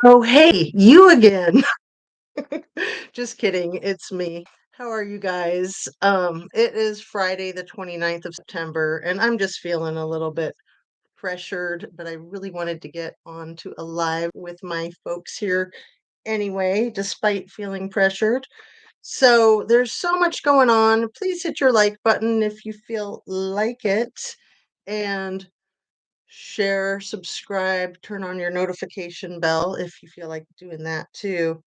Oh, hey, you again. Just kidding. It's me. How are you guys? It is Friday, the 29th of September, and I'm just feeling a little bit pressured, but I really wanted to get on to a live with my folks here anyway, despite feeling pressured. So there's so much going on. Please hit your like button if you feel like it. And share, subscribe, turn on your notification bell if you feel like doing that too.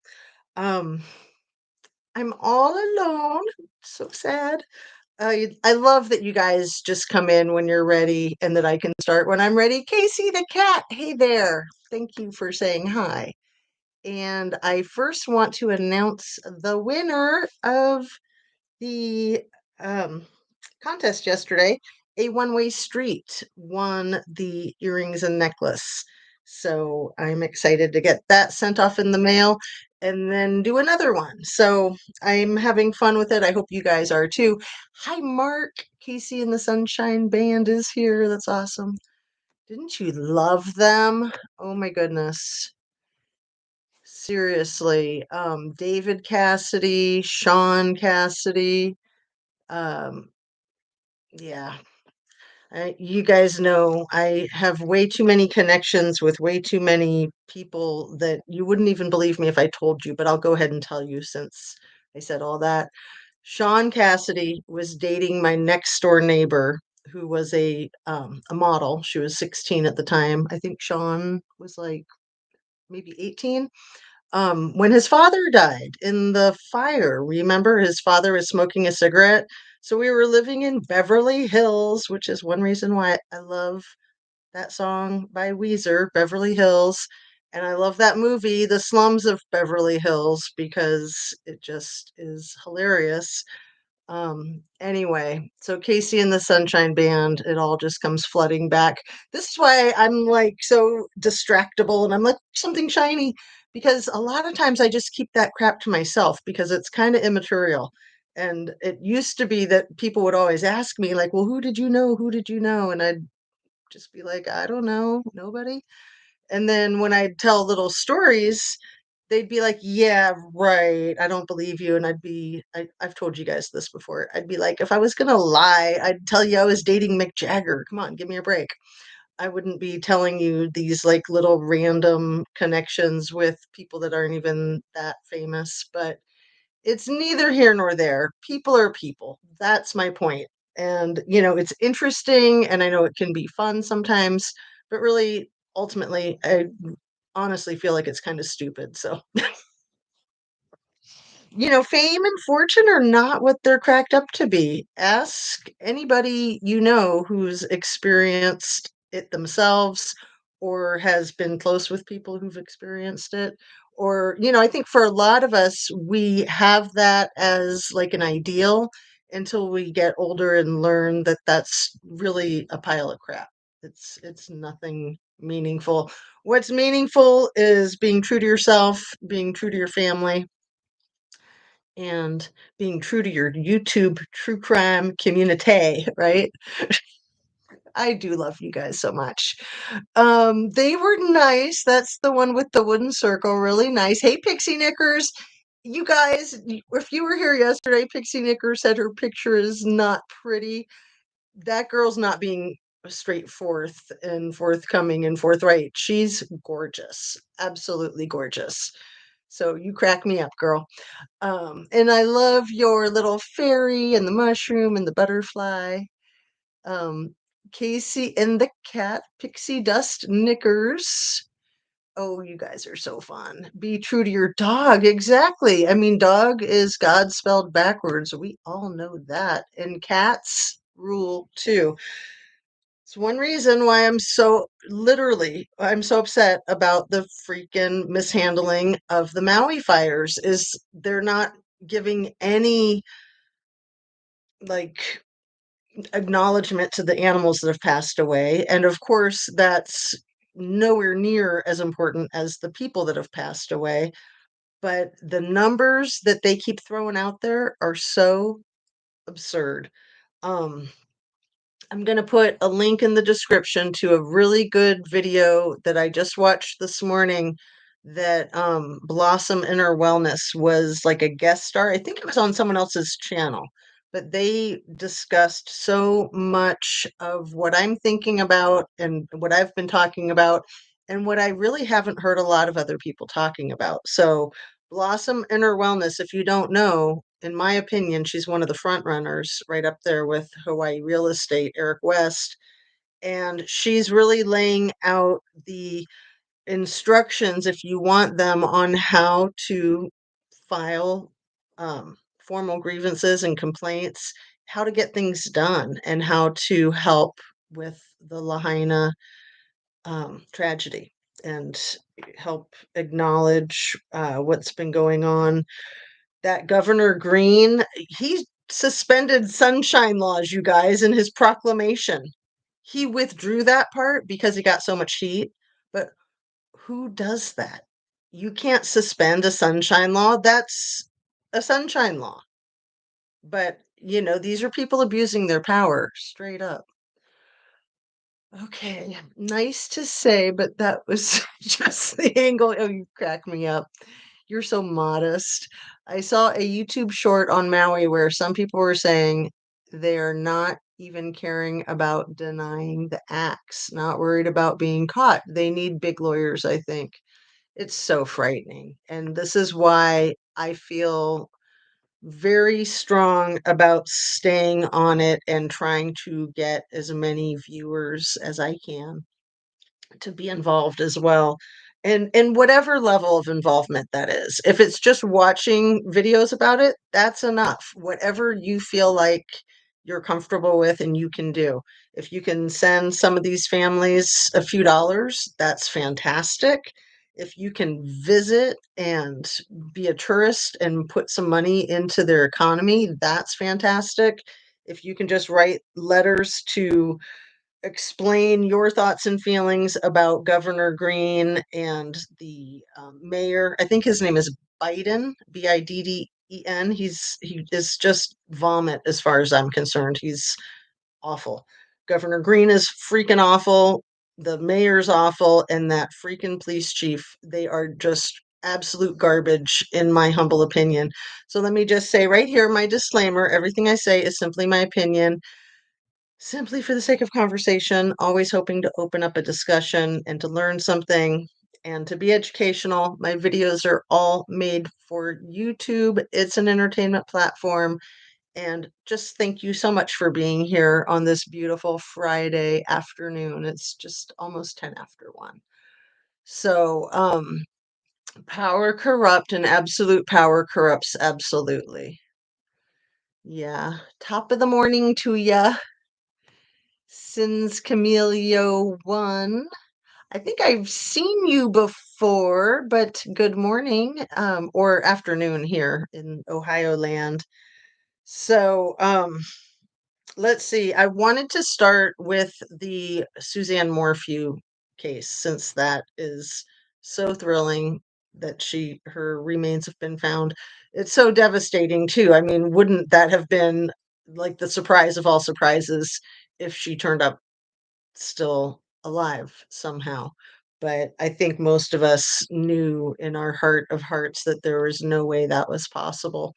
Um, I'm all alone. So sad. I love that you guys just come in when you're ready and that I can start when I'm ready. Casey the cat, hey there. Thank you for saying hi. And I first want to announce the winner of the um, contest yesterday. A one-way street won the earrings and necklace. So I'm excited to get that sent off in the mail and then do another one. So I'm having fun with it. I hope you guys are too. Hi, Mark. Casey and the Sunshine Band is here. That's awesome. Didn't you love them? Oh my goodness. Seriously. David Cassidy, Sean Cassidy. Um, yeah, you guys know I have way too many connections with way too many people that you wouldn't even believe me if I told you, but I'll go ahead and tell you since I said all that. Sean Cassidy was dating my next door neighbor who was a model. She was 16 at the time. I think Sean was like maybe 18. When his father died in the fire, remember his father was smoking a cigarette. So we were living in Beverly Hills, which is one reason why I love that song by Weezer, Beverly Hills. And I love that movie, The Slums of Beverly Hills, because it just is hilarious. Anyway, so Casey and the Sunshine Band, it all just comes flooding back. This is why I'm like so distractible and I'm like something shiny because a lot of times I just keep that crap to myself because it's kind of immaterial. And it used to be that people would always ask me, like, well, who did you know? Who did you know? And I'd just be like, I don't know, nobody. And then when I'd tell little stories, they'd be like, "Yeah, right. I don't believe you." And I've told you guys this before. I'd be like, if I was gonna lie, I'd tell you I was dating Mick Jagger. Come on, give me a break. I wouldn't be telling you these like little random connections with people that aren't even that famous. But it's neither here nor there. People are people. That's my point. And, it's interesting and I know it can be fun sometimes, but really, ultimately, I honestly feel like it's kind of stupid. So, fame and fortune are not what they're cracked up to be. Ask anybody who's experienced it themselves or has been close with people who've experienced it. Or, I think for a lot of us, we have that as like an ideal until we get older and learn that that's really a pile of crap. It's nothing meaningful. What's meaningful is being true to yourself, being true to your family, and being true to your YouTube true crime community, right? I do love you guys so much. They were nice. That's the one with the wooden circle, really nice. Hey, Pixie Knickers. You guys, if you were here yesterday, Pixie Knickers said her picture is not pretty. That girl's not being straightforth and forthcoming and forthright. She's gorgeous, absolutely gorgeous. So you crack me up, girl. And I love your little fairy and the mushroom and the butterfly. Um, Casey and the cat, pixie dust knickers. Oh, you guys are so fun. Be true to your dog. Exactly. I mean, dog is God spelled backwards. We all know that. And cats rule too. It's one reason why I'm so upset about the freaking mishandling of the Maui fires is they're not giving any like acknowledgement to the animals that have passed away. And of course, that's nowhere near as important as the people that have passed away. But the numbers that they keep throwing out there are so absurd. Um, I'm going to put a link in the description to a really good video that I just watched this morning that Blossom Inner Wellness was like a guest star. I think it was on someone else's channel, but they discussed so much of what I'm thinking about and what I've been talking about and what I really haven't heard a lot of other people talking about. So, Blossom Inner Wellness, if you don't know, in my opinion, she's one of the front runners right up there with Hawaii Real Estate, Eric West. And she's really laying out the instructions, if you want them, on how to file formal grievances and complaints, how to get things done, and how to help with the Lahaina tragedy and help acknowledge what's been going on. That Governor Green, he suspended sunshine laws, you guys, in his proclamation. He withdrew that part because he got so much heat, but who does that? You can't suspend a sunshine law. That's a sunshine law. But, these are people abusing their power straight up. Okay, nice to say, but that was just the angle. Oh, you crack me up. You're so modest. I saw a YouTube short on Maui where some people were saying they're not even caring about denying the acts, not worried about being caught. They need big lawyers, I think. It's so frightening. And this is why I feel very strong about staying on it and trying to get as many viewers as I can to be involved as well. And in whatever level of involvement that is. If it's just watching videos about it, that's enough. Whatever you feel like you're comfortable with and you can do. If you can send some of these families a few dollars, that's fantastic. If you can visit and be a tourist and put some money into their economy, that's fantastic. If you can just write letters to explain your thoughts and feelings about Governor Green and the mayor. I think his name is Biden, Bidden. He is just vomit as far as I'm concerned. He's awful. Governor Green is freaking awful. The mayor's awful, and that freaking police chief. They are just absolute garbage, in my humble opinion. So let me just say right here, my disclaimer: everything I say is simply my opinion. Simply for the sake of conversation, always hoping to open up a discussion and to learn something and to be educational. My videos are all made for YouTube. It's an entertainment platform. And just thank you so much for being here on this beautiful Friday afternoon. It's just almost 10 after 1. So, power corrupt and absolute power corrupts absolutely. Yeah. Top of the morning to ya. Since Camilio 1. I think I've seen you before, but good morning, or afternoon here in Ohio land. So, let's see. I wanted to start with the Suzanne Morphew case since that is so thrilling that her remains have been found. It's so devastating too. I mean, wouldn't that have been like the surprise of all surprises if she turned up still alive somehow. But I think most of us knew in our heart of hearts that there was no way that was possible.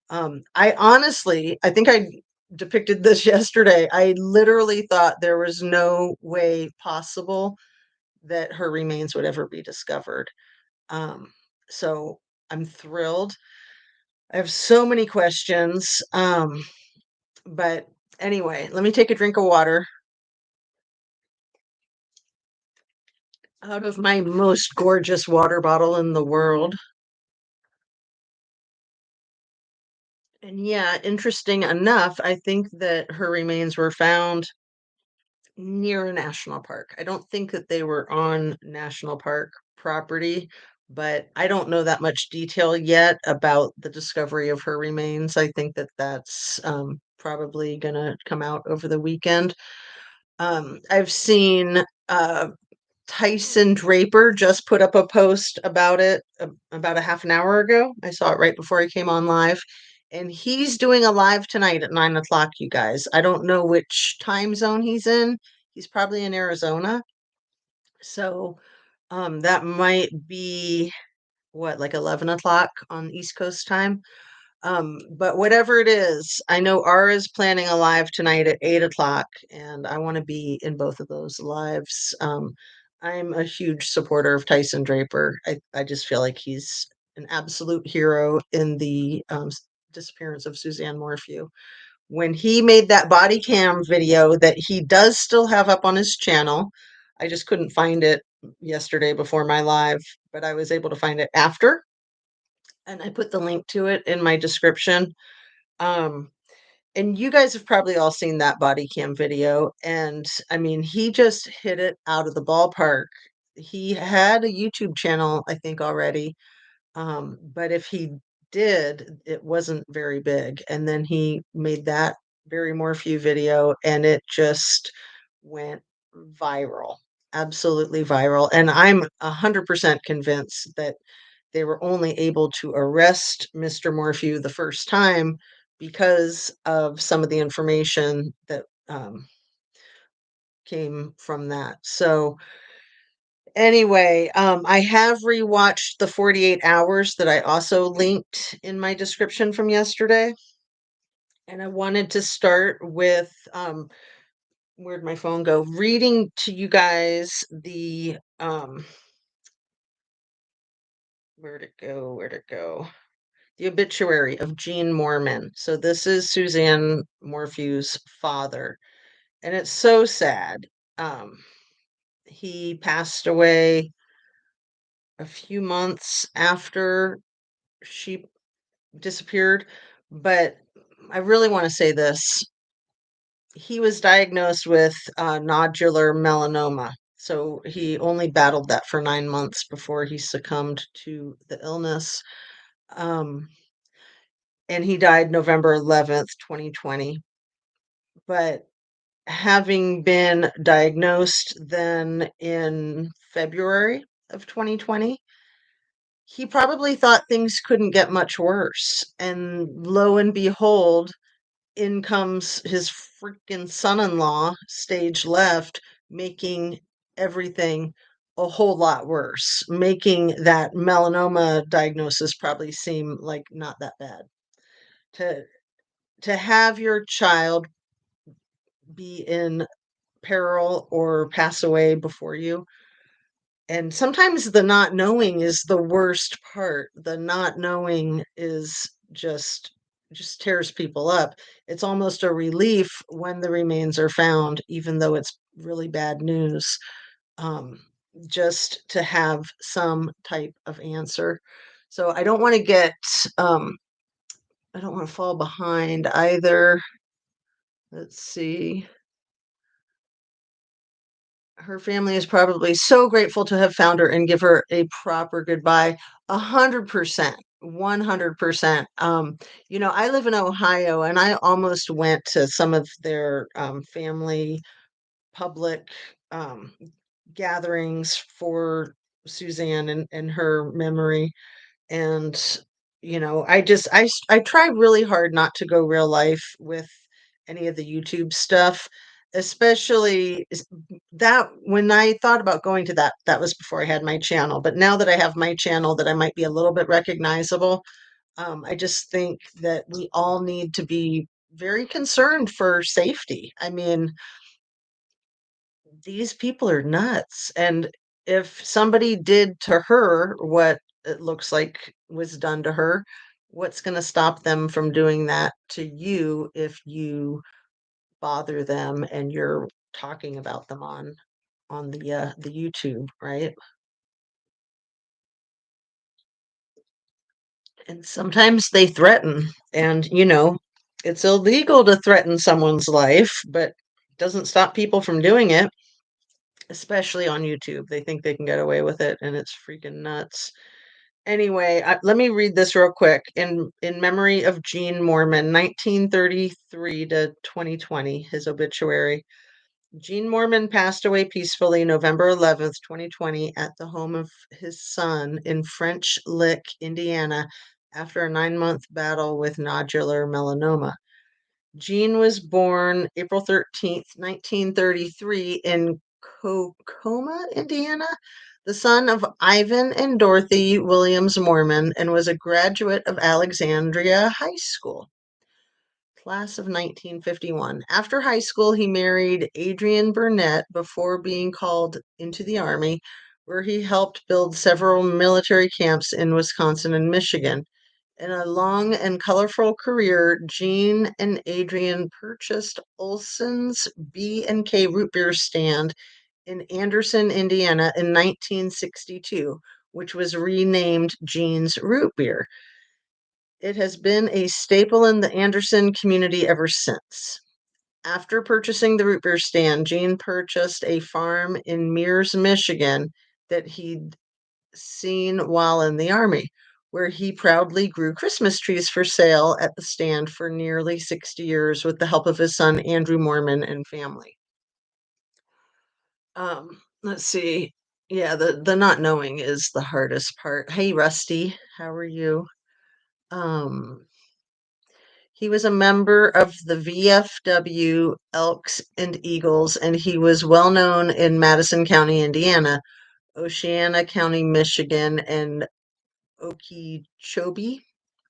I think I depicted this yesterday. I literally thought there was no way possible that her remains would ever be discovered. Um, so I'm thrilled. I have so many questions. But anyway, let me take a drink of water out of my most gorgeous water bottle in the world. And yeah, interesting enough, I think that her remains were found near a national park. I don't think that they were on national park property, but I don't know that much detail yet about the discovery of her remains. I think that that's probably going to come out over the weekend. I've seen Tyson Draper just put up a post about it about a half an hour ago. I saw it right before he came on live. And he's doing a live tonight at 9 o'clock, you guys. I don't know which time zone he's in. He's probably in Arizona. So That might be what, like 11 o'clock on East Coast time. But whatever it is, I know Ara's planning a live tonight at 8 o'clock, and I want to be in both of those lives. I'm a huge supporter of Tyson Draper. I just feel like he's an absolute hero in the disappearance of Suzanne Morphew. When he made that body cam video that he does still have up on his channel, I just couldn't find it yesterday before my live, but I was able to find it after, and I put the link to it in my description. Um, and you guys have probably all seen that body cam video. And I mean, he just hit it out of the ballpark. He had a YouTube channel, I think, already. But if he did, it wasn't very big. And then he made that very Morphew video, and it just went viral, absolutely viral. And I'm 100% convinced that they were only able to arrest Mr. Morphew the first time because of some of the information that came from that. So, anyway, I have rewatched the 48 hours that I also linked in my description from yesterday. And I wanted to start with where'd my phone go? Reading to you guys the where'd it go? Where'd it go? The obituary of Gene Moorman. So this is Suzanne Morphew's father, and it's so sad. Um, he passed away a few months after she disappeared, but I really want to say this. He was diagnosed with nodular melanoma. So he only battled that for 9 months before he succumbed to the illness. Um, and he died November 11th, 2020. But having been diagnosed then in February of 2020, he probably thought things couldn't get much worse. And lo and behold, in comes his freaking son-in-law, stage left, making everything a whole lot worse, making that melanoma diagnosis probably seem like not that bad. To to have your child be in peril or pass away before you. And sometimes the not knowing is the worst part. The not knowing is just tears people up. It's almost a relief when the remains are found, even though it's really bad news. Um, just to have some type of answer. So I don't want to get I don't want to fall behind either. Let's see. Her family is probably so grateful to have found her and give her a proper goodbye. 100%, 100%. I live in Ohio, and I almost went to some of their family public um, gatherings for Suzanne and her memory. And I try really hard not to go real life with any of the YouTube stuff, especially that when I thought about going to that was before I had my channel. But now that I have my channel, that I might be a little bit recognizable. I just think that we all need to be very concerned for safety. I mean, these people are nuts. And if somebody did to her what it looks like was done to her, what's going to stop them from doing that to you if you bother them and you're talking about them on the YouTube, right? And sometimes they threaten, and it's illegal to threaten someone's life, but doesn't stop people from doing it, especially on YouTube. They think they can get away with it, and it's freaking nuts. Anyway, let me read this real quick. In memory of Gene Moorman, 1933 to 2020, his obituary. Gene Moorman passed away peacefully November 11th, 2020, at the home of his son in French Lick, Indiana, after a 9-month battle with nodular melanoma. Gene was born April 13th, 1933, in Kokoma, Indiana. the son of Ivan and Dorothy Williams Moorman, and was a graduate of Alexandria High School, class of 1951. After high school, he married Adrienne Burnett before being called into the Army, where he helped build several military camps in Wisconsin and Michigan. In a long and colorful career, Jean and Adrian purchased Olson's B&K root beer stand in Anderson, Indiana in 1962, which was renamed Jean's Root Beer. It has been a staple in the Anderson community ever since. After purchasing the root beer stand, Jean purchased a farm in Mears, Michigan that he'd seen while in the Army, where he proudly grew Christmas trees for sale at the stand for nearly 60 years with the help of his son, Andrew Moorman, and family. Let's see. Yeah, the not knowing is the hardest part. Hey, Rusty, how are you? Um, he was a member of the VFW Elks and Eagles, and he was well known in Madison County, Indiana, Oceana County, Michigan, and Okeechobee,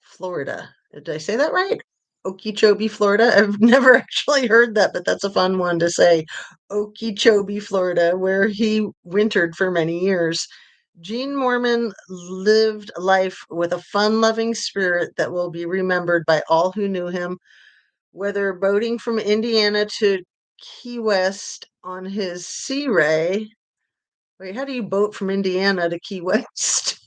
Florida. Did I say that right? Okeechobee, Florida. I've never actually heard that, but that's a fun one to say. Okeechobee, Florida, where he wintered for many years. Gene Mormon lived life with a fun loving spirit that will be remembered by all who knew him, whether boating from Indiana to Key West on his Sea Ray. Wait, how do you boat from Indiana to Key West?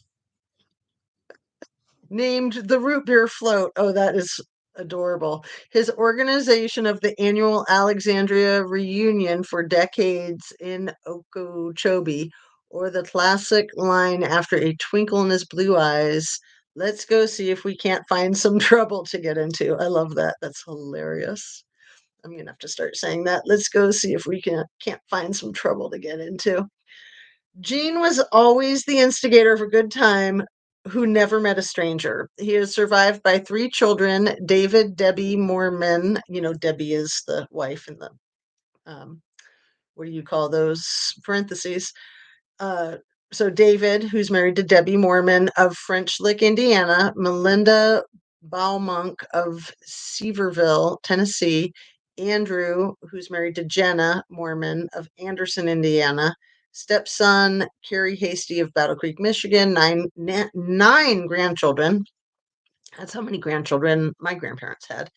Named the Root Beer Float. Oh, that is adorable. His organization of the annual Alexandria reunion for decades in Okeechobee, or the classic line after a twinkle in his blue eyes, let's go see if we can't find some trouble to get into. I love that. That's hilarious. I'm gonna have to start saying that. Let's go see if we can't find some trouble to get into. Gene was always the instigator of a good time who never met a stranger. He is survived by three children, David, Debbie Moorman. You know, Debbie is the wife in the, what do you call those parentheses? Uh, so David, who's married to Debbie Moorman of French Lick, Indiana, Melinda Baumunk of Seaverville, Tennessee, Andrew, who's married to Jenna Moorman of Anderson, Indiana, stepson Carrie Hasty of Battle Creek, Michigan, nine grandchildren. That's how many grandchildren my grandparents had.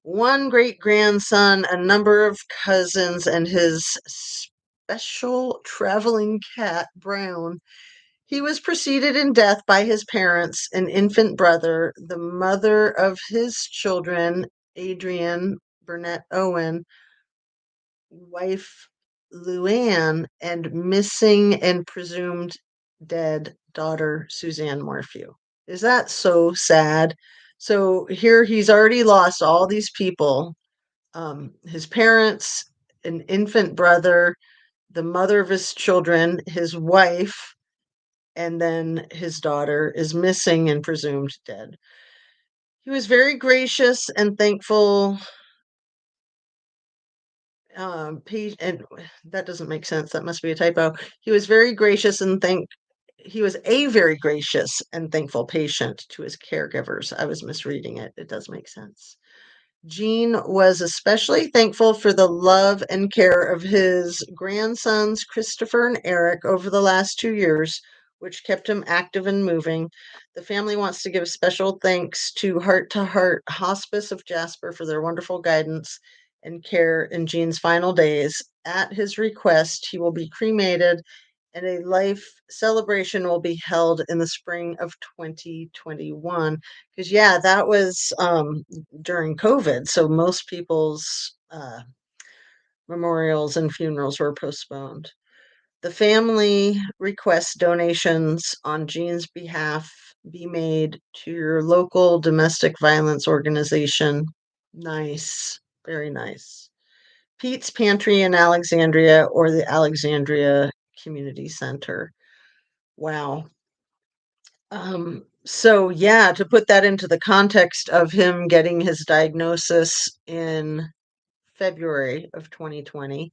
One great grandson, a number of cousins, and his special traveling cat, Brown. He was preceded in death by his parents, an infant brother, the mother of his children, Adrienne Burnett Owen, wife Luann, and missing and presumed dead daughter Suzanne Morphew. Is that so sad? So here he's already lost all these people, his parents, an infant brother, the mother of his children, his wife, and then his daughter is missing and presumed dead. He was very gracious and thankful. And that doesn't make sense. That must be a typo. He was very gracious and thank. He was a very gracious and thankful patient to his caregivers. I was misreading it. It does make sense. Gene was especially thankful for the love and care of his grandsons, Christopher and Eric, over the last 2 years, which kept him active and moving. The family wants to give special thanks to Heart to Heart Hospice of Jasper for their wonderful guidance and care in Gene's final days. At his request, he will be cremated and a life celebration will be held in the spring of 2021. Because, yeah, that was during COVID. So most people's memorials and funerals were postponed. The family requests donations on Gene's behalf be made to your local domestic violence organization. Nice. Very nice. Pete's Pantry in Alexandria or the Alexandria Community Center. Wow. So yeah, to put that into the context of him getting his diagnosis in February of 2020,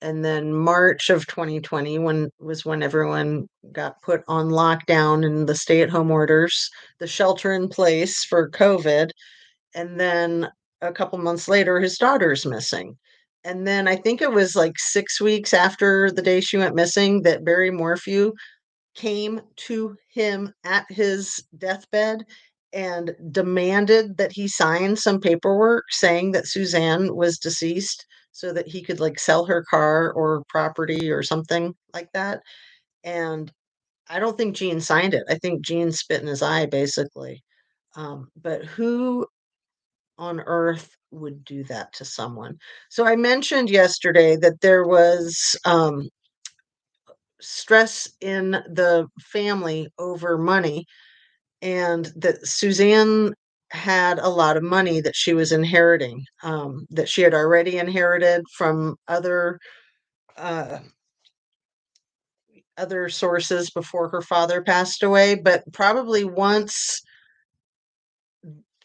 And then March of 2020 when everyone got put on lockdown and the stay-at-home orders, the shelter in place for COVID, and then a couple months later, his daughter's missing. And then I think it was like 6 weeks after the day she went missing that Barry Morphew came to him at his deathbed and demanded that he sign some paperwork saying that Suzanne was deceased so that he could like sell her car or property or something like that. And I don't think Gene signed it. I think Gene spit in his eye, basically. But who on earth would do that to someone? So I mentioned yesterday that there was stress in the family over money and that Suzanne had a lot of money that she was inheriting, that she had already inherited from uh, other sources before her father passed away. But probably once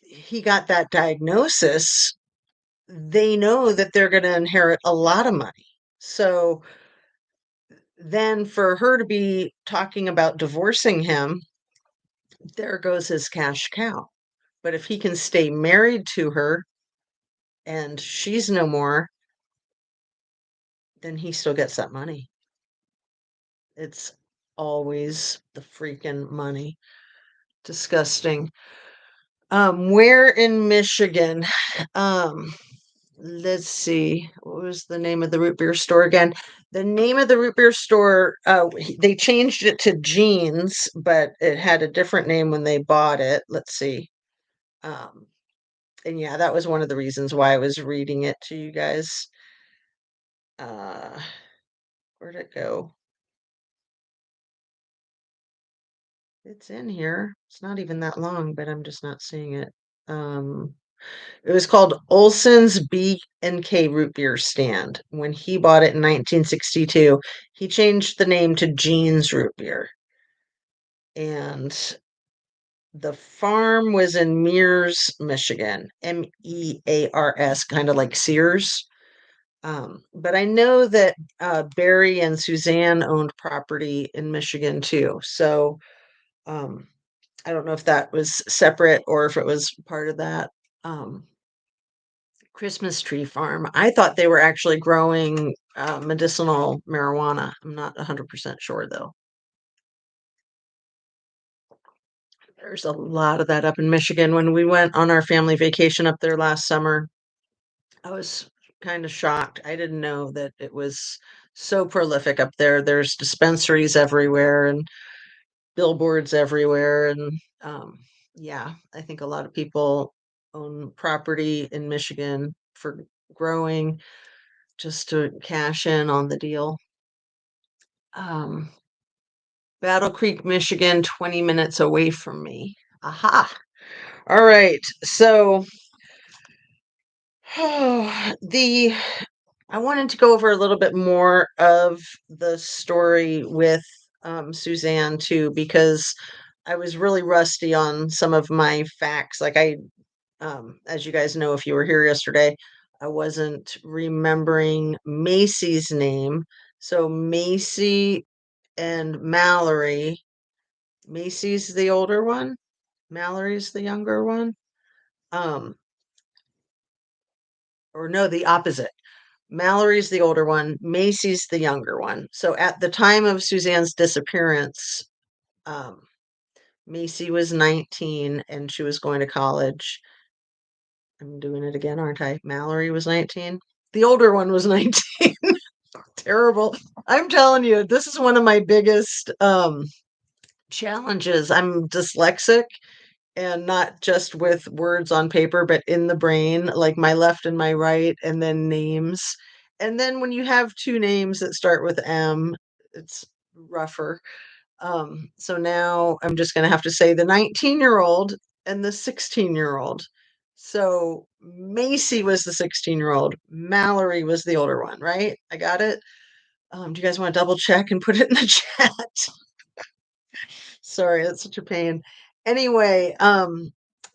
he got that diagnosis, they know that they're going to inherit a lot of money. So then for her to be talking about divorcing him, there goes his cash cow. But if he can stay married to her and she's no more, then he still gets that money. It's always the freaking money. Disgusting. Where in Michigan? Um, let's see. What was the name of the root beer store again? The name of the root beer store, they changed it to Jeans, but it had a different name when they bought it. Let's see. Um, and yeah, that was one of the reasons why I was reading it to you guys. Uh, where'd it go? It's in here. It's not even that long, but I'm just not seeing it. Um, it was called Olson's B and K Root Beer Stand. When he bought it in 1962, he changed the name to Jean's Root Beer. And the farm was in Mears, Michigan. Mears, kind of like Sears. But I know that Barry and Suzanne owned property in Michigan too. So um, I don't know if that was separate or if it was part of that Christmas tree farm. I thought they were actually growing medicinal marijuana. I'm not 100% sure though. There's a lot of that up in Michigan. When we went on our family vacation up there last summer, I was kind of shocked. I didn't know that it was so prolific up there. There's dispensaries everywhere and billboards everywhere. And yeah, I think a lot of people own property in Michigan for growing just to cash in on the deal. Um, Battle Creek, Michigan, 20 minutes away from me. Aha. All right. So the I wanted to go over a little bit more of the story with Suzanne too, because I was really rusty on some of my facts. Like as you guys know, if you were here yesterday, I wasn't remembering Macy's name. So Macy and Mallory. Macy's the older one. Mallory's the younger one. Um, or no, the opposite. Mallory's the older one, Macy's the younger one. So at the time of Suzanne's disappearance, um, Macy was 19 and she was going to college. I'm doing it again, aren't I? Mallory was 19. The older one was 19. Terrible. I'm telling you, this is one of my biggest challenges. I'm dyslexic and not just with words on paper, but in the brain, like my left and my right, and then names. And then when you have two names that start with M, it's rougher. So now I'm just going to have to say the 19-year-old and the 16-year-old. So Macy was the 16-year-old, Mallory was the older one, right? I got it. Do you guys want to double check and put it in the chat? Sorry, that's such a pain. Anyway,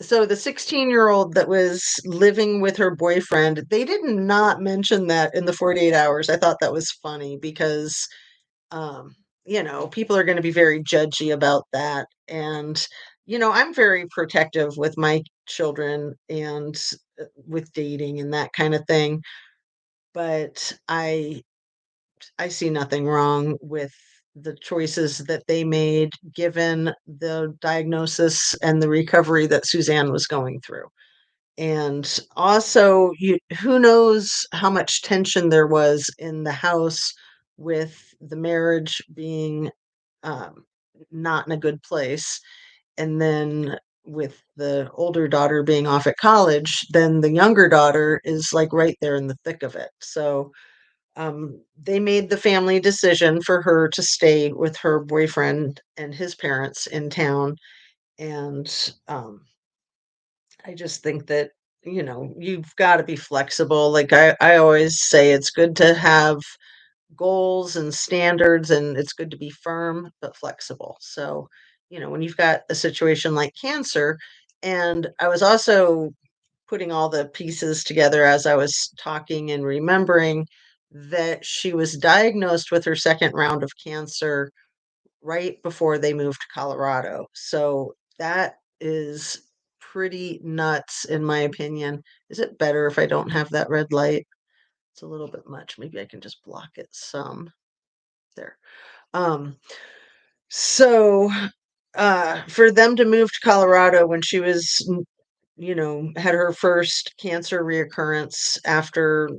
So the 16-year-old that was living with her boyfriend, they did not mention that in the 48 hours. I thought that was funny because, um, people are going to be very judgy about that. And, I'm very protective with my children and with dating and that kind of thing. But I see nothing wrong with the choices that they made given the diagnosis and the recovery that Suzanne was going through. And also, who knows how much tension there was in the house with the marriage being um, not in a good place. And then with the older daughter being off at college, then the younger daughter is like right there in the thick of it. So they made the family decision for her to stay with her boyfriend and his parents in town. And I just think that, you've got to be flexible. Like I always say, it's good to have goals and standards, and it's good to be firm but flexible. So, when you've got a situation like cancer, and I was also putting all the pieces together as I was talking and remembering that she was diagnosed with her second round of cancer right before they moved to Colorado. So that is pretty nuts, in my opinion. Is it better if I don't have that red light? It's a little bit much. Maybe I can just block it some. There. Um, so for them to move to Colorado when she was, had her first cancer reoccurrence after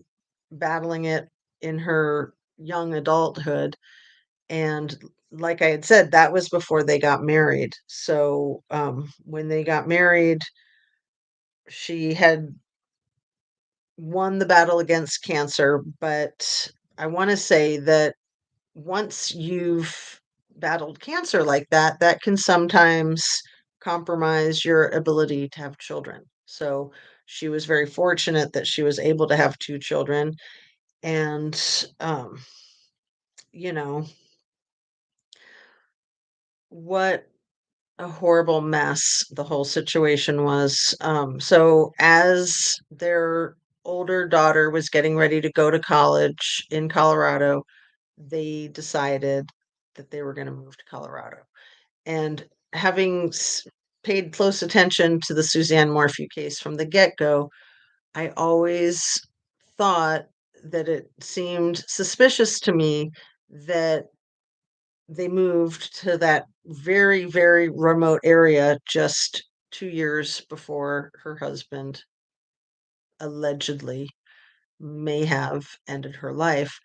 battling it in her young adulthood. And like I had said, that was before they got married. So when they got married, she had won the battle against cancer. But I want to say that once you've battled cancer like that, that can sometimes compromise your ability to have children. So she was very fortunate that she was able to have two children. And, you know, what a horrible mess the whole situation was. So as their older daughter was getting ready to go to college in Colorado, they decided that they were going to move to Colorado. And having paid close attention to the Suzanne Morphew case from the get-go, I always thought that it seemed suspicious to me that they moved to that very, very remote area just 2 years before her husband allegedly may have ended her life.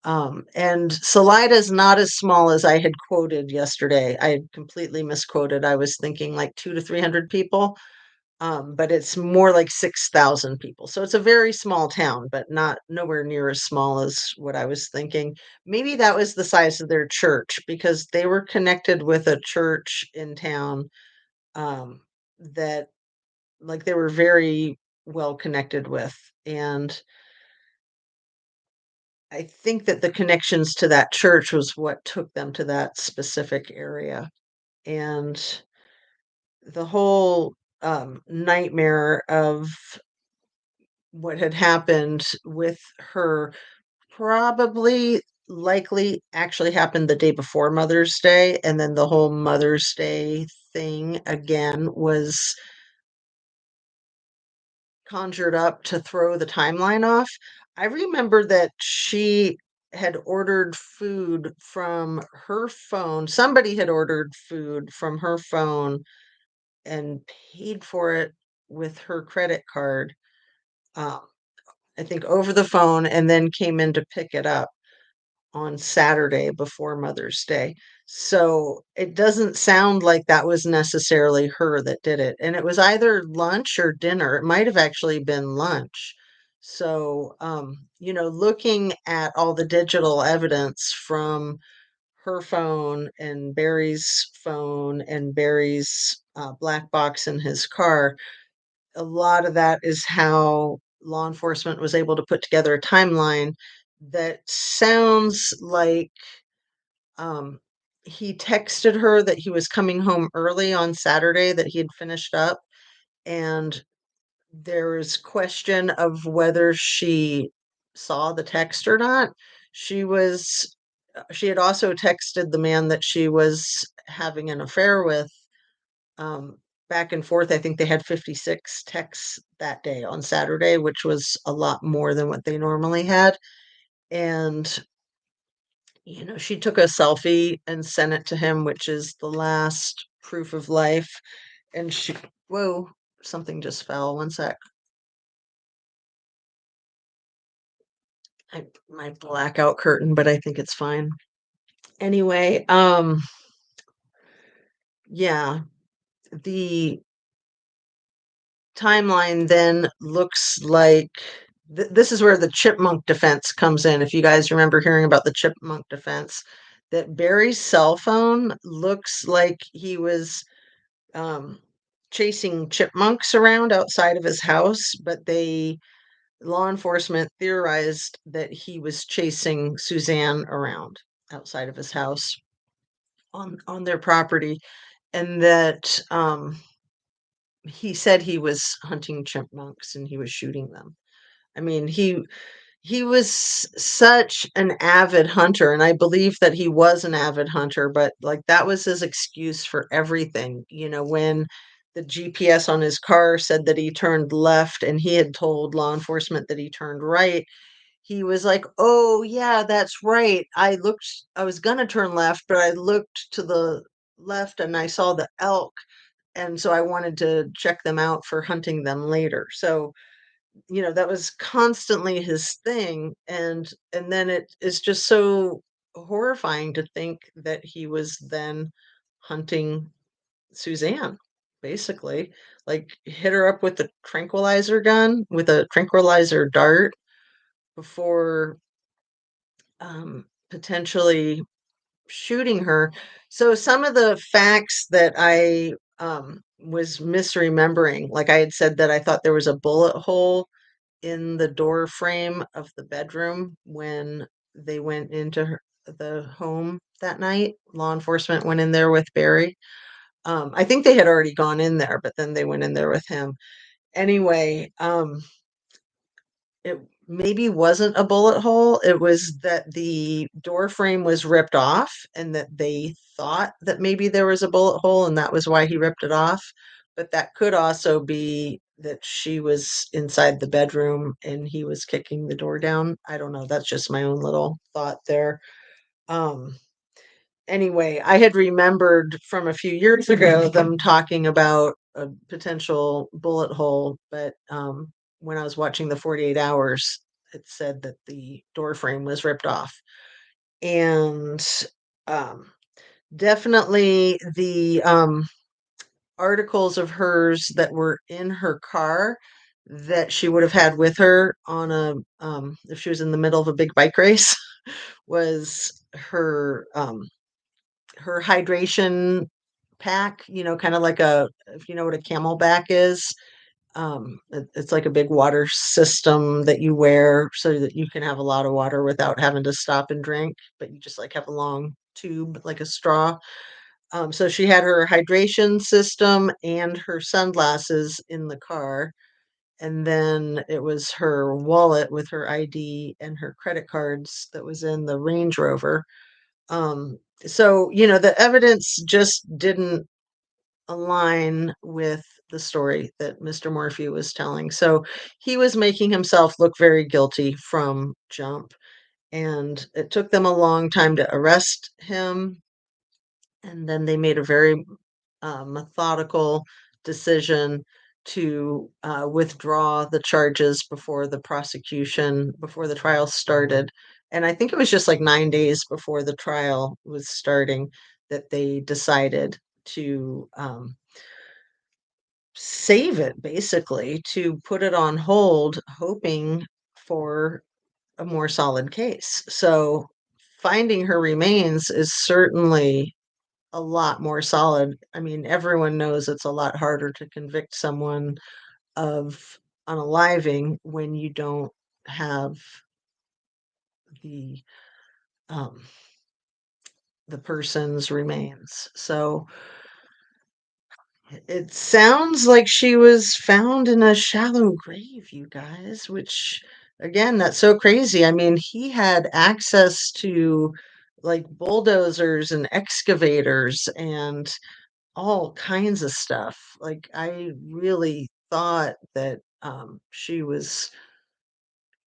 And Salida is not as small as I had quoted yesterday. I had completely misquoted. I was thinking like 2 to 300 people, but it's more like 6,000 people. So it's a very small town, but not nowhere near as small as what I was thinking. Maybe that was the size of their church because they were connected with a church in town that like they were very well connected with. And I think that the connections to that church was what took them to that specific area. And the whole nightmare of what had happened with her probably likely actually happened the day before Mother's Day. And then the whole Mother's Day thing again was conjured up to throw the timeline off. I remember that she had ordered food from her phone. Somebody had ordered food from her phone and paid for it with her credit card, um, I think over the phone, and then came in to pick it up on Saturday before Mother's Day. So it doesn't sound like that was necessarily her that did it. And it was either lunch or dinner. It might have actually been lunch. So, looking at all the digital evidence from her phone and Barry's phone and Barry's black box in his car, a lot of that is how law enforcement was able to put together a timeline that sounds like um, he texted her that he was coming home early on Saturday, that he had finished up, and there is question of whether she saw the text or not. She was she had also texted the man that she was having an affair with, um, back and forth. I think they had 56 texts that day on Saturday, which was a lot more than what they normally had. And, she took a selfie and sent it to him, which is the last proof of life. And whoa, something just fell. One sec. My blackout curtain, but I think it's fine. Anyway, yeah, the timeline then looks like this is where the chipmunk defense comes in. If you guys remember hearing about the chipmunk defense, that Barry's cell phone looks like he was um, chasing chipmunks around outside of his house, but law enforcement theorized that he was chasing Suzanne around outside of his house on their property, and that he said he was hunting chipmunks and he was shooting them. I mean, he was such an avid hunter, and I believe that he was an avid hunter, but like that was his excuse for everything. When the GPS on his car said that he turned left and he had told law enforcement that he turned right, he was like, "Oh, yeah, that's right. I was gonna turn left, but I looked to the left and I saw the elk, and so I wanted to check them out for hunting them later." So, that was constantly his thing, and then it is just so horrifying to think that he was then hunting Suzanne, basically, like, hit her up with a tranquilizer gun, with a tranquilizer dart before potentially shooting her. So some of the facts that I was misremembering, like I had said that I thought there was a bullet hole in the door frame of the bedroom when they went into the home that night. Law enforcement went in there with Barry. I think they had already gone in there, but then they went in there with him. Anyway, it maybe wasn't a bullet hole, it was that the door frame was ripped off and that they thought that maybe there was a bullet hole and that was why he ripped it off, but that could also be that she was inside the bedroom and he was kicking the door down. I don't know, that's just my own little thought there. Um, Anyway, I had remembered from a few years ago them talking about a potential bullet hole, but when I was watching the 48 Hours, it said that the door frame was ripped off. And um, definitely the articles of hers that were in her car that she would have had with her on if she was in the middle of a big bike race was her hydration pack, kind of like if you know what a camelback is, it's like a big water system that you wear so that you can have a lot of water without having to stop and drink, but you just like have a long tube like a straw. So she had her hydration system and her sunglasses in the car. And then it was her wallet with her ID and her credit cards that was in the Range Rover. So, the evidence just didn't align with the story that Mr. Morphew was telling. So he was making himself look very guilty from jump. And it took them a long time to arrest him. And then they made a very methodical decision to withdraw the charges before the trial started. And I think it was just like 9 days before the trial was starting that they decided to save it, basically, to put it on hold, hoping for a more solid case. So finding her remains is certainly a lot more solid. I mean, everyone knows it's a lot harder to convict someone of unaliving when you don't have the um, the person's remains. So It sounds like she was found in a shallow grave, you guys, which again, that's so crazy. I mean, he had access to like bulldozers and excavators and all kinds of stuff. Like I really thought that she was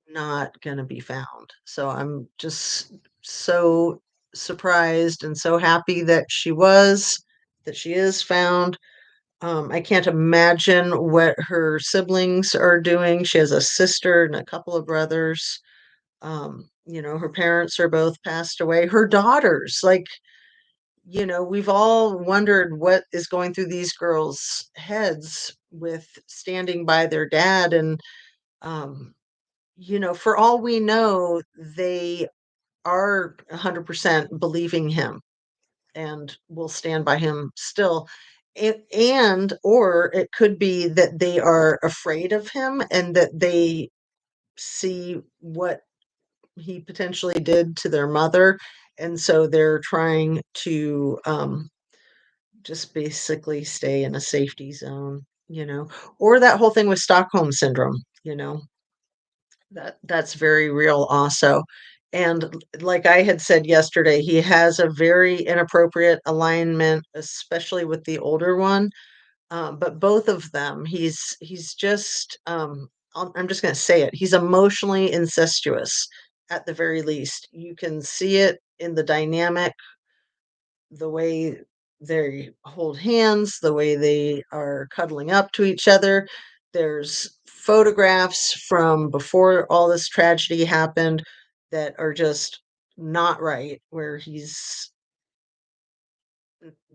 not going to be found. So I'm just so surprised and so happy that she is found. I can't imagine what her siblings are doing. She has a sister and a couple of brothers. Her parents are both passed away. Her daughters, like, we've all wondered what is going through these girls' heads with standing by their dad. And, um, for all we know, they are 100% believing him and will stand by him still. Or it could be that they are afraid of him and that they see what he potentially did to their mother. And so they're trying to just basically stay in a safety zone, or that whole thing with Stockholm syndrome, that's very real also. And like I had said yesterday, he has a very inappropriate alignment, especially with the older one. But both of them, he's just I'm just going to say it. He's emotionally incestuous at the very least. You can see it in the dynamic, the way they hold hands, the way they are cuddling up to each other. There's photographs from before all this tragedy happened that are just not right, where he's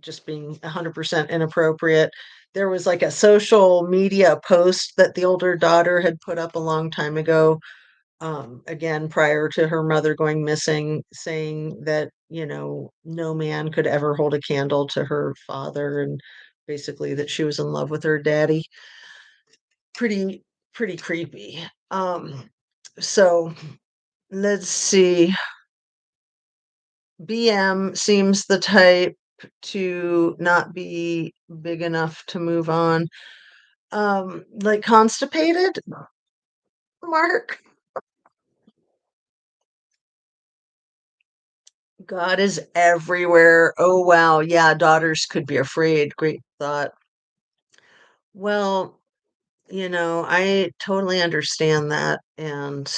just being 100% inappropriate. There was like a social media post that the older daughter had put up a long time ago, again, prior to her mother going missing, saying that, no man could ever hold a candle to her father and basically that she was in love with her daddy. Pretty, pretty creepy. So let's see. BM seems the type to not be big enough to move on. Like constipated, Mark? God is everywhere. Oh, wow. Yeah, daughters could be afraid. Great thought. Well, I totally understand that. And,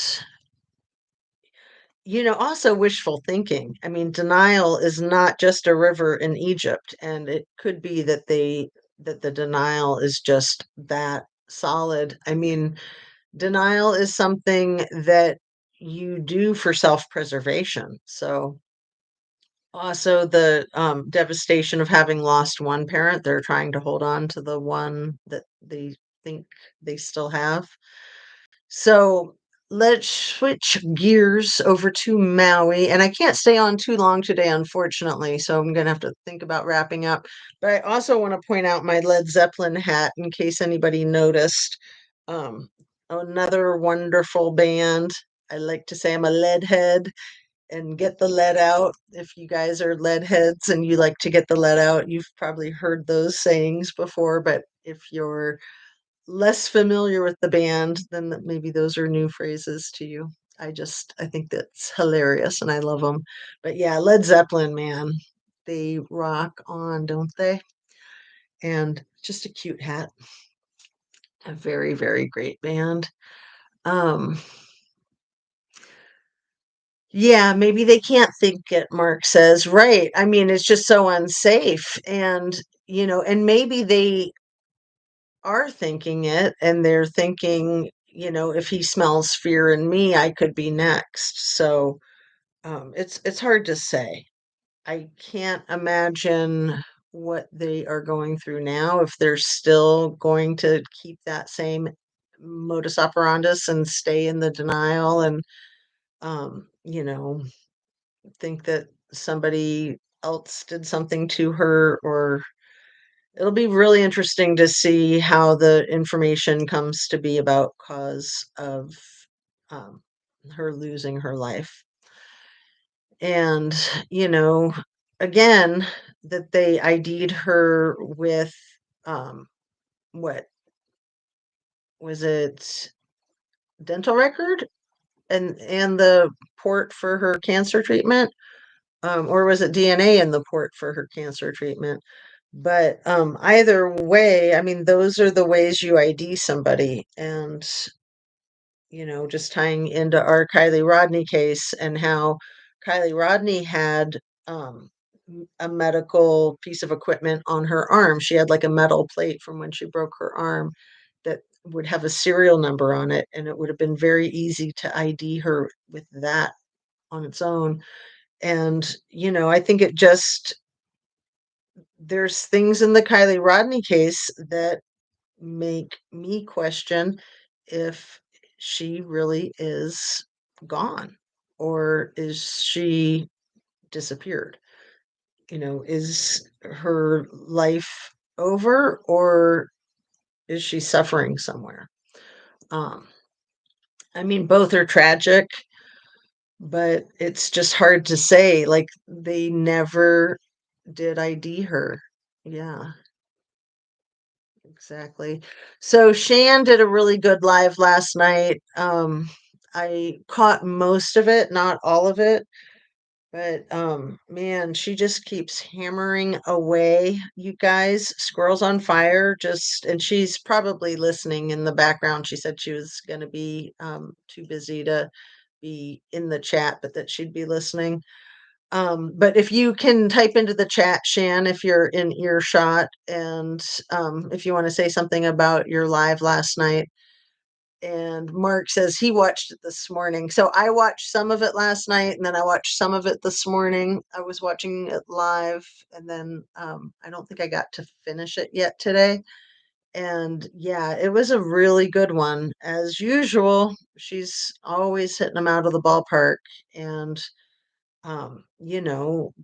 also wishful thinking. I mean, denial is not just a river in Egypt. And it could be that the denial is just that solid. I mean, denial is something that you do for self-preservation. So also the devastation of having lost one parent, they're trying to hold on to the one that they think they still have. So let's switch gears over to Maui. And I can't stay on too long today, unfortunately. So I'm going to have to think about wrapping up. But I also want to point out my Led Zeppelin hat in case anybody noticed. Um, Another wonderful band. I like to say I'm a lead head and get the lead out. If you guys are lead heads and you like to get the lead out, you've probably heard those sayings before. But if you're less familiar with the band, then maybe those are new phrases to you. I think that's hilarious and I love them. But yeah, Led Zeppelin, man, they rock on, don't they? And just a cute hat. A very, very great band. Um, yeah, maybe they can't think it, Mark says. Right. I mean, it's just so unsafe. And, and maybe they are thinking it and they're thinking, if he smells fear in me, I could be next. So it's hard to say. I can't imagine what they are going through now if they're still going to keep that same modus operandus and stay in the denial and think that somebody else did something to her. Or it'll be really interesting to see how the information comes to be about cause of um, her losing her life. And, you know, again, that they ID'd her with um, what was it? Dental record and the port for her cancer treatment, or was it DNA in the port for her cancer treatment? But either way, I mean, those are the ways you ID somebody, and just tying into our Kylie Rodney case and how Kylie Rodney had a medical piece of equipment on her arm. She had like a metal plate from when she broke her arm that would have a serial number on it, and it would have been very easy to ID her with that on its own. And, I think there's things in the Kylie Rodney case that make me question if she really is gone, or is she disappeared? Is her life over, or is she suffering somewhere? Um, I mean, both are tragic, but it's just hard to say. Like, they never did ID her. Yeah. Exactly. So Shan did a really good live last night. I caught most of it, not all of it, but man, she just keeps hammering away. You guys, Squirrels on Fire, just and she's probably listening in the background. She said she was going to be too busy to be in the chat, but that she'd be listening. But if you can type into the chat, Shan, if you're in earshot, and if you want to say something about your live last night. And Mark says he watched it this morning. So I watched some of it last night, and then I watched some of it this morning. I was watching it live, and then I don't think I got to finish it yet today. And yeah, it was a really good one. As usual, she's always hitting them out of the ballpark. And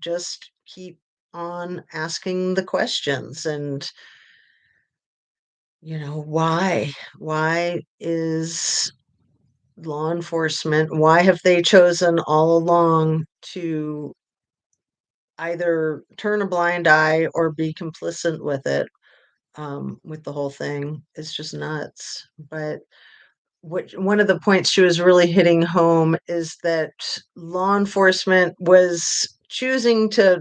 just keep on asking the questions, and, why? Why is law enforcement, why have they chosen all along to either turn a blind eye or be complicit with it, with the whole thing? It's just nuts. But one of the points she was really hitting home is that law enforcement was choosing to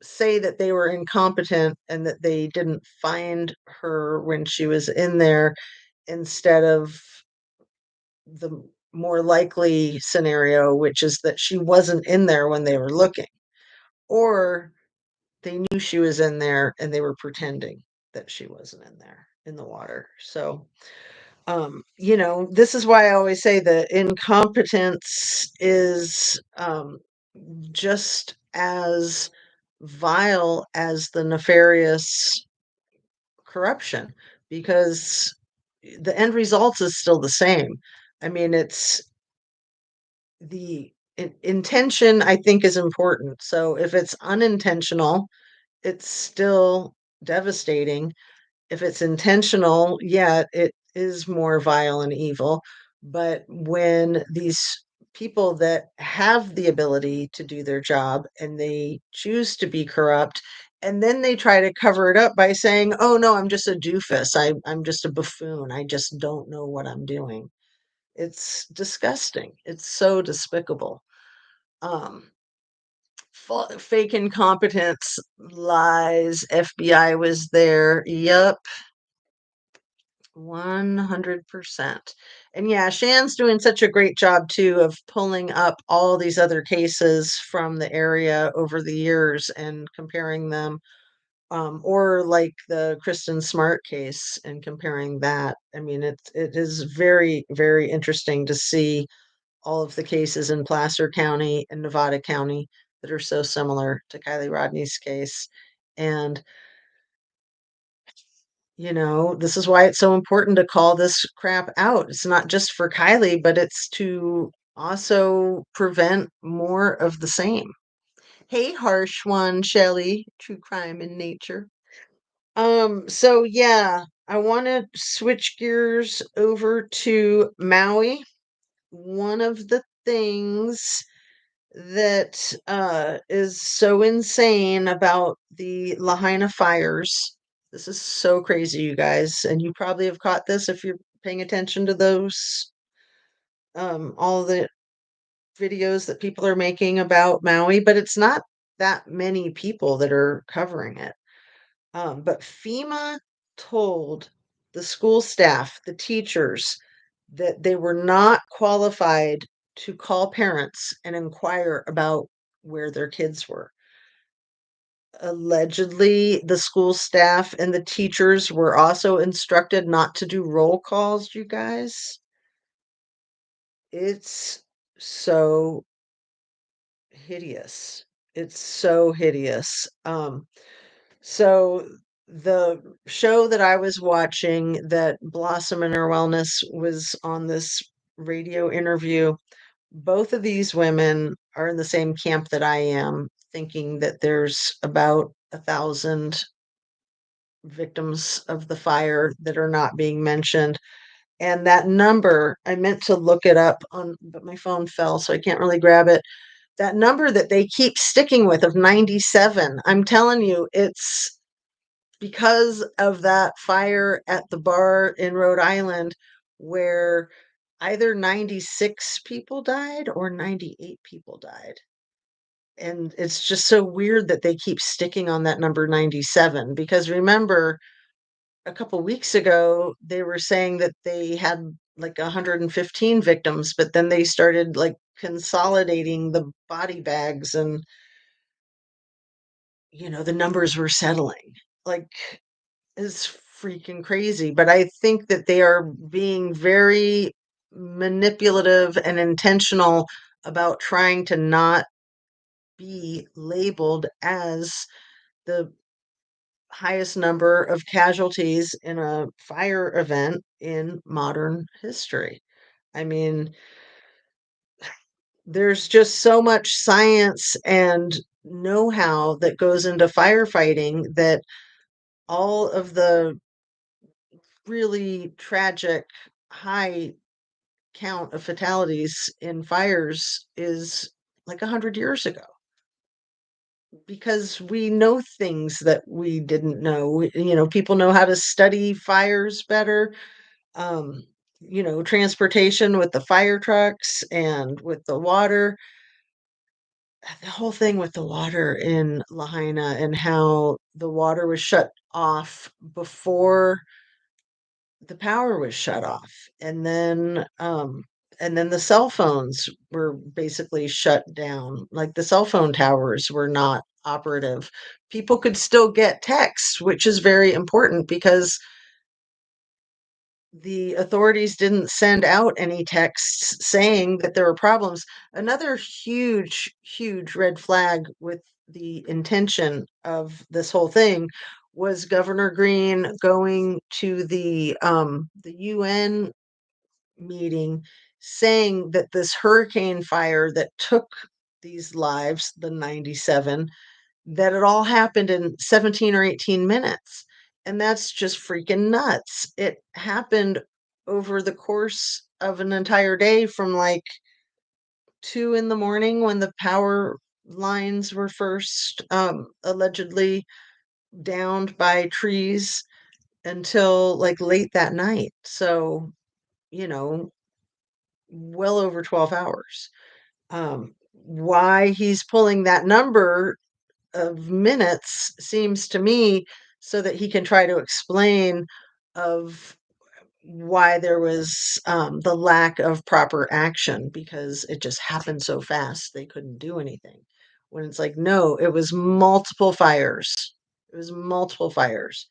say that they were incompetent and that they didn't find her when she was in there, instead of the more likely scenario, which is that she wasn't in there when they were looking, or they knew she was in there and they were pretending that she wasn't in there in the water. So, this is why I always say that incompetence is just as vile as the nefarious corruption, because the end result is still the same. I mean, it's the intention, I think, is important. So if it's unintentional, it's still devastating. If it's intentional, yeah, it is more vile and evil. But when these people that have the ability to do their job and they choose to be corrupt, and then they try to cover it up by saying, oh no, I'm just a doofus. I'm just a buffoon. I just don't know what I'm doing. It's disgusting. It's so despicable. Um, Fake incompetence, lies, FBI was there. Yep, 100%. And yeah, Shan's doing such a great job too of pulling up all these other cases from the area over the years and comparing them, or like the Kristen Smart case and comparing that. I mean, it is very, very interesting to see all of the cases in Placer County and Nevada County that are so similar to Kylie Rodney's case. And this is why it's so important to call this crap out. It's not just for Kylie, but it's to also prevent more of the same. Hey, harsh one, Shelley, true crime in nature. So yeah, I want to switch gears over to Maui. One of the things that is so insane about the Lahaina fires This is so crazy, you guys, and you probably have caught this if you're paying attention to those, all the videos that people are making about Maui, but it's not that many people that are covering it. But FEMA told the school staff, the teachers, that they were not qualified to call parents and inquire about where their kids were. Allegedly, the school staff and the teachers were also instructed not to do roll calls, you guys. It's so hideous. It's so hideous. So the show that I was watching that Blossom and Her Wellness was on this radio interview, both of these women are in the same camp that I am, thinking that there's about 1,000 victims of the fire that are not being mentioned. And that number, I meant to look it up on, but my phone fell, so I can't really grab it. That number that they keep sticking with of 97, I'm telling you, it's because of that fire at the bar in Rhode Island where either 96 people died or 98 people died. And it's just so weird that they keep sticking on that number 97 because remember a couple weeks ago they were saying that they had like 115 victims, but then they started like consolidating the body bags and the numbers were settling. Like is freaking crazy, but I think that they are being very manipulative and intentional about trying to not be labeled as the highest number of casualties in a fire event in modern history. I mean, there's just so much science and know-how that goes into firefighting that all of the really tragic high count of fatalities in fires is like 100 years ago because we know things that we didn't know. People know how to study fires better. Um, transportation with the fire trucks and with the water. The whole thing with the water in Lahaina and how the water was shut off before the power was shut off and then the cell phones were basically shut down, like the cell phone towers were not operative. People could still get texts, which is very important because the authorities didn't send out any texts saying that there were problems. Another huge red flag with the intention of this whole thing was Governor Green going to the UN meeting saying that this hurricane fire that took these lives, the 97, that it all happened in 17 or 18 minutes. And that's just freaking nuts. It happened over the course of an entire day from like 2 in the morning when the power lines were first allegedly downed by trees until like late that night. So, you know, well over 12 hours. Why he's pulling that number of minutes seems to me so that he can try to explain of why there was the lack of proper action because it just happened so fast they couldn't do anything. When it's like, no, it was multiple fires. It was multiple fires.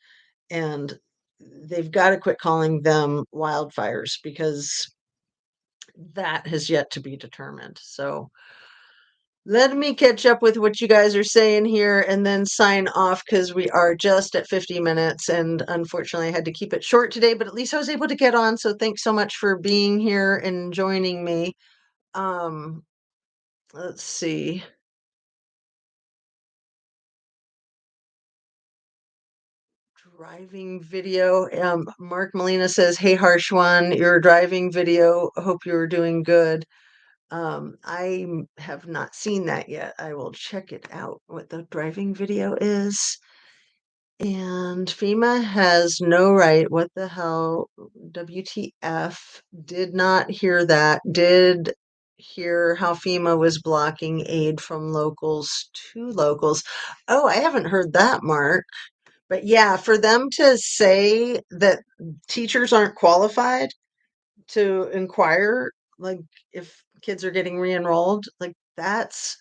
And they've got to quit calling them wildfires because that has yet to be determined. So let me catch up with what you guys are saying here and then sign off because we are just at 50 minutes. And unfortunately, I had to keep it short today, but at least I was able to get on. So thanks so much for being here and joining me. Um, let's see. Driving video. Mark Molina says, "Hey, harsh one, your driving video. Hope you're doing good." I have not seen that yet. I will check it out. What the driving video is. And FEMA has no right. What the hell? WTF. Did not hear that. Did hear how FEMA was blocking aid from locals to locals. Oh, I haven't heard that, Mark. But yeah, for them to say that teachers aren't qualified to inquire, like if kids are getting re-enrolled, like that's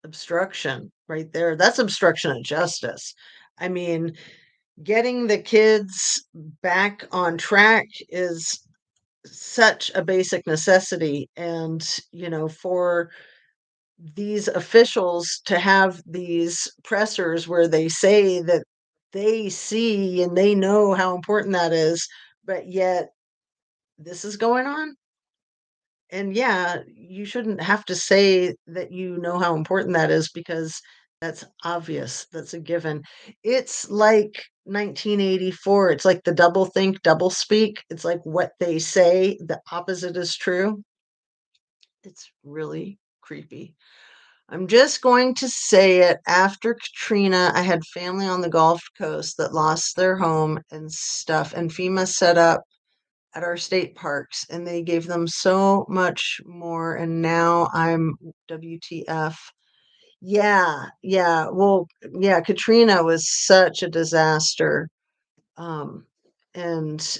obstruction right there. That's obstruction of justice. I mean, getting the kids back on track is such a basic necessity. And, for these officials to have these pressers where they say that they see and they know how important that is, but yet this is going on. And yeah, you shouldn't have to say that you know how important that is because that's obvious. That's a given. It's like 1984. It's like the double think, double speak. It's like what they say, the opposite is true. It's really creepy. I'm just going to say it. After Katrina, I had family on the Gulf Coast that lost their home and stuff, and FEMA set up at our state parks, and they gave them so much more. And now I'm WTF. Yeah, yeah. Well, yeah, Katrina was such a disaster. Um, and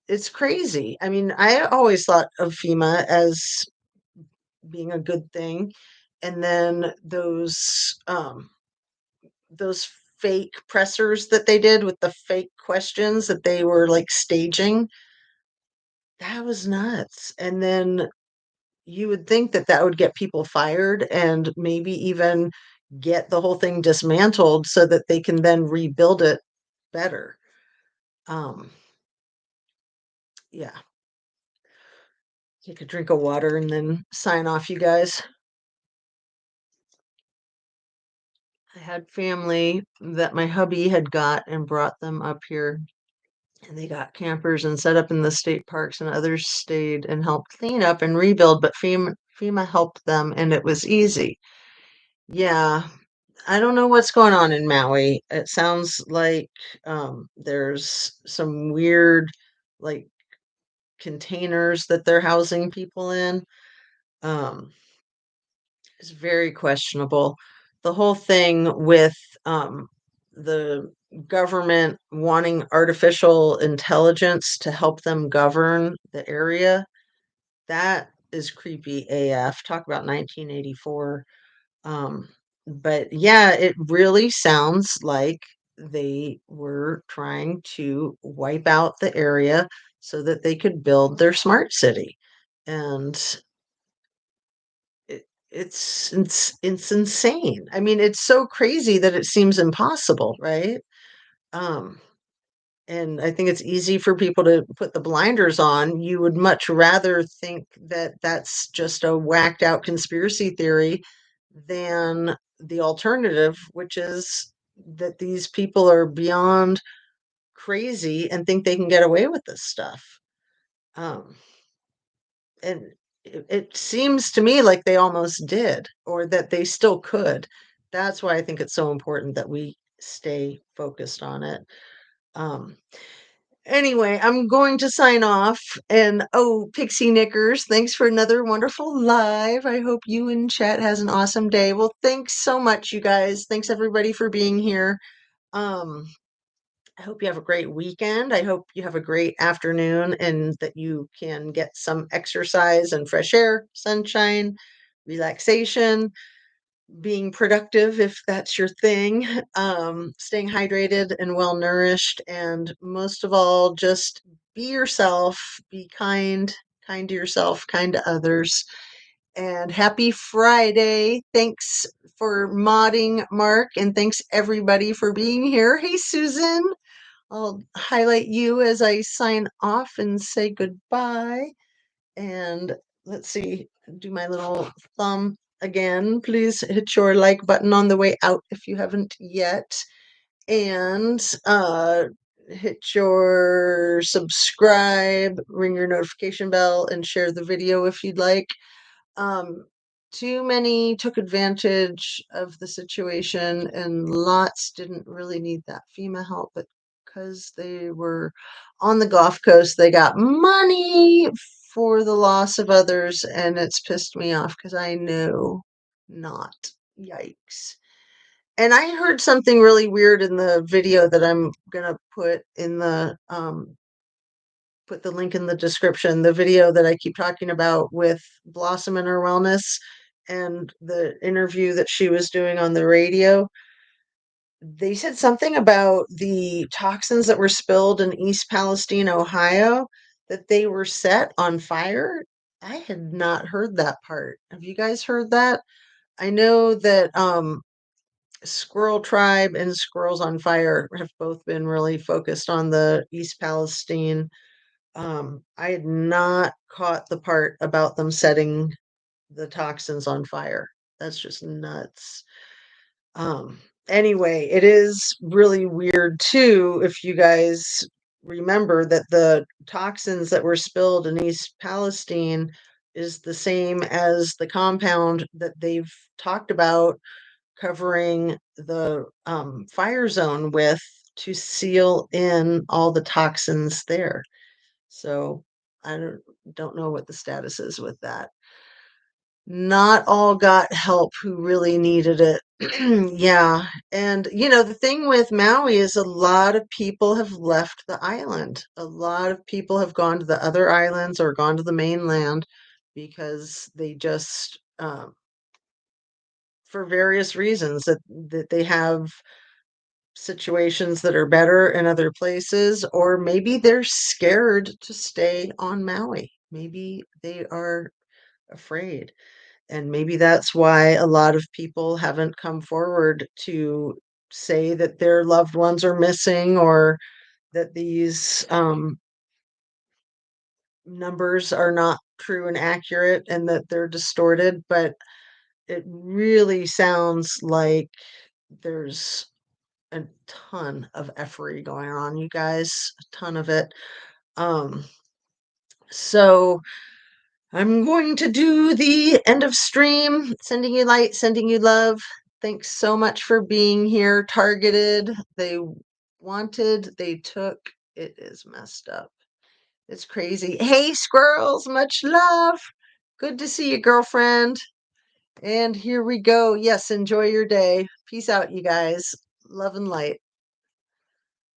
it's crazy. I mean, I always thought of FEMA as being a good thing. And then those fake pressers that they did with the fake questions that they were like staging, that was nuts. And then you would think that that would get people fired and maybe even get the whole thing dismantled so that they can then rebuild it better. Um, yeah, take a drink of water and then sign off, you guys. I had family that my hubby had got and brought them up here, and they got campers and set up in the state parks, and others stayed and helped clean up and rebuild, but FEMA helped them and it was easy. Yeah, I don't know what's going on in Maui. It sounds like there's some weird, like, containers that they're housing people in. Um, it's very questionable. The whole thing with the government wanting artificial intelligence to help them govern the area, that is creepy AF. Talk about 1984. Um, but yeah, it really sounds like they were trying to wipe out the area so that they could build their smart city. And it's insane. I mean, it's so crazy that it seems impossible, right? Um, and I think it's easy for people to put the blinders on. You would much rather think that that's just a whacked out conspiracy theory than the alternative, which is that these people are beyond crazy and think they can get away with this stuff. Um, and it seems to me like they almost did, or that they still could. That's why I think it's so important that we stay focused on it. Um, Anyway, I'm going to sign off. And oh, Pixie Knickers, thanks for another wonderful live. I hope you and chat has an awesome day. Well, thanks so much, you guys. Thanks everybody for being here. Um, I hope you have a great weekend. I hope you have a great afternoon and that you can get some exercise and fresh air, sunshine, relaxation, being productive if that's your thing, staying hydrated and well nourished, and most of all, just be yourself, be kind, kind to yourself, kind to others. And happy Friday. Thanks for modding, Mark, and thanks everybody for being here. Hey, Susan, I'll highlight you as I sign off and say goodbye. And let's see, do my little thumb again. Please hit your like button on the way out if you haven't yet. And hit your subscribe, ring your notification bell, and share the video if you'd like. Um, too many took advantage of the situation, and lots didn't really need that FEMA help, but because they were on the Gulf Coast, they got money for the loss of others, and it's pissed me off because I know not. Yikes. And I heard something really weird in the video that I'm gonna put the link in the description, the video that I keep talking about with Blossom and her wellness and the interview that she was doing on the radio. They said something about the toxins that were spilled in East Palestine, Ohio, that they were set on fire. I had not heard that part. Have you guys heard that? I know that Squirrel Tribe and Squirrels on Fire have both been really focused on the East Palestine. I had not caught the part about them setting the toxins on fire. That's just nuts. Anyway, it is really weird too if you guys remember that the toxins that were spilled in East Palestine is the same as the compound that they've talked about covering the fire zone with to seal in all the toxins there. So I don't know what the status is with that. Not all got help who really needed it. Yeah. And, the thing with Maui is a lot of people have left the island. A lot of people have gone to the other islands or gone to the mainland because they just, for various reasons, that they have situations that are better in other places, or maybe they're scared to stay on Maui. Maybe they are afraid. And maybe that's why a lot of people haven't come forward to say that their loved ones are missing or that these numbers are not true and accurate and that they're distorted. But it really sounds like there's a ton of effery going on, you guys, a ton of it. Um, so I'm going to do the end of stream, sending you light, sending you love. Thanks so much for being here. Targeted, they wanted, they took. It is messed up. It's crazy. Hey, squirrels, much love. Good to see you, girlfriend. And here we go. Yes, enjoy your day. Peace out, you guys. Love and light.